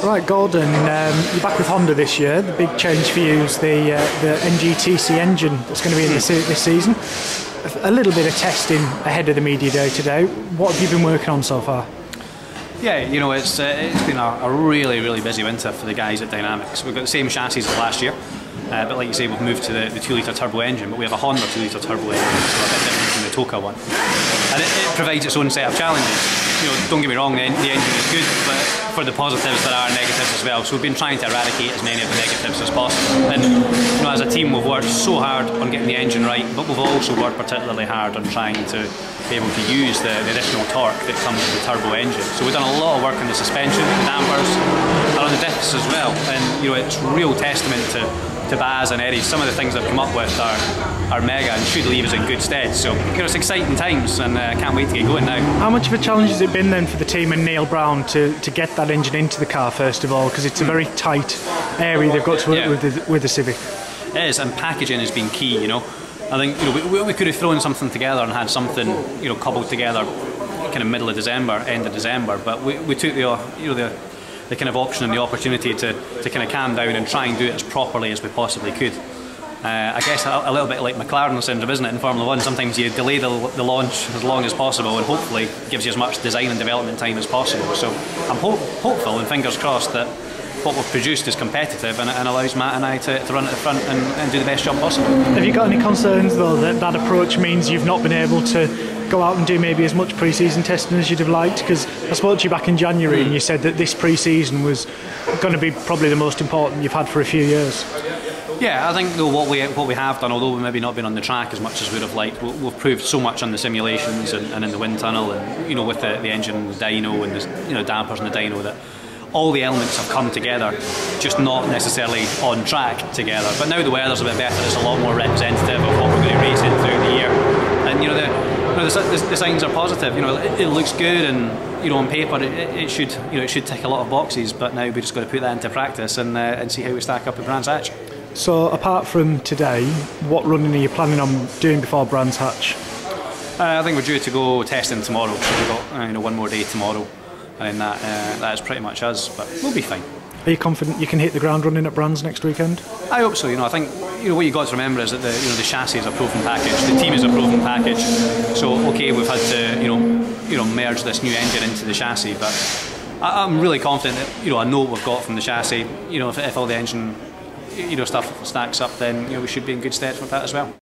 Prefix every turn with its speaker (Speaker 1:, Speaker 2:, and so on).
Speaker 1: Right, Gordon, you're back with Honda this year. The big change for you is the BTCC engine that's going to be in this season. A little bit of testing ahead of the media day today. What have you been working on so far?
Speaker 2: Yeah, you know, it's been a really busy winter for the guys at Dynamics. We've got the same chassis as last year, but like you say, we've moved to the 2-litre turbo engine, but we have a Honda 2-litre turbo engine, so a bit different from the Toka one. And it provides its own set of challenges. You know, don't get me wrong, the engine is good, but for the positives there are negatives as well. So we've been trying to eradicate as many of the negatives as possible. And you know, as a team, we've worked so hard on getting the engine right, but we've also worked particularly hard on trying to be able to use the additional torque that comes with the turbo engine. So we've done a lot of work on the suspension, the dampers, and on the diffs as well. And you know, it's real testament to Baz and Eddie. Some of the things they've come up with are mega and should leave us in good stead. So you know, it's exciting times, and I can't wait to get going now.
Speaker 1: How much of a challenge has it been then for the team and Neil Brown to get that engine into the car first of all, because it's a very tight area they've got to work with the Civic?
Speaker 2: It is, and packaging has been key. You know, I think you know we could have thrown something together and had something cobbled together kind of middle of December, end of December, but we took the kind of option and the opportunity to kind of calm down and try and do it as properly as we possibly could. I guess a little bit like McLaren syndrome, isn't it, in Formula 1? Sometimes you delay the launch as long as possible, and hopefully gives you as much design and development time as possible. So I'm hopeful and fingers crossed that what we've produced is competitive and allows Matt and I to run at the front and do the best job possible. Have
Speaker 1: you got any concerns though that approach means you've not been able to go out and do maybe as much pre-season testing as you'd have liked? Because I spoke to you back in January and you said that this pre-season was going to be probably the most important you've had for a few years.
Speaker 2: Yeah, I think though what we have done, although we've maybe not been on the track as much as we'd have liked, we've proved so much on the simulations and in the wind tunnel, and you know, with the engine, the dyno, and the dampers and the dyno, that all the elements have come together, just not necessarily on track together. But now the weather's a bit better, it's a lot more representative of what we're going to race in throughout the year. And you know, the signs are positive. You know, it looks good, and you know, on paper it should tick a lot of boxes. But now we just got to put that into practice and see how we stack up at Brands Hatch.
Speaker 1: So apart from today, what running are you planning on doing before Brands Hatch?
Speaker 2: I think we're due to go testing tomorrow. So we've got one more day tomorrow, and then that is pretty much us. But we'll be fine.
Speaker 1: Are you confident you can hit the ground running at Brands next weekend?
Speaker 2: I hope so. You know, I think what you got to remember is that the chassis is a proven package, the team is a proven package. So okay, we've had to merge this new engine into the chassis, but I'm really confident that I know what we've got from the chassis. You know, if all the engine stuff stacks up, then we should be in good stead with that as well.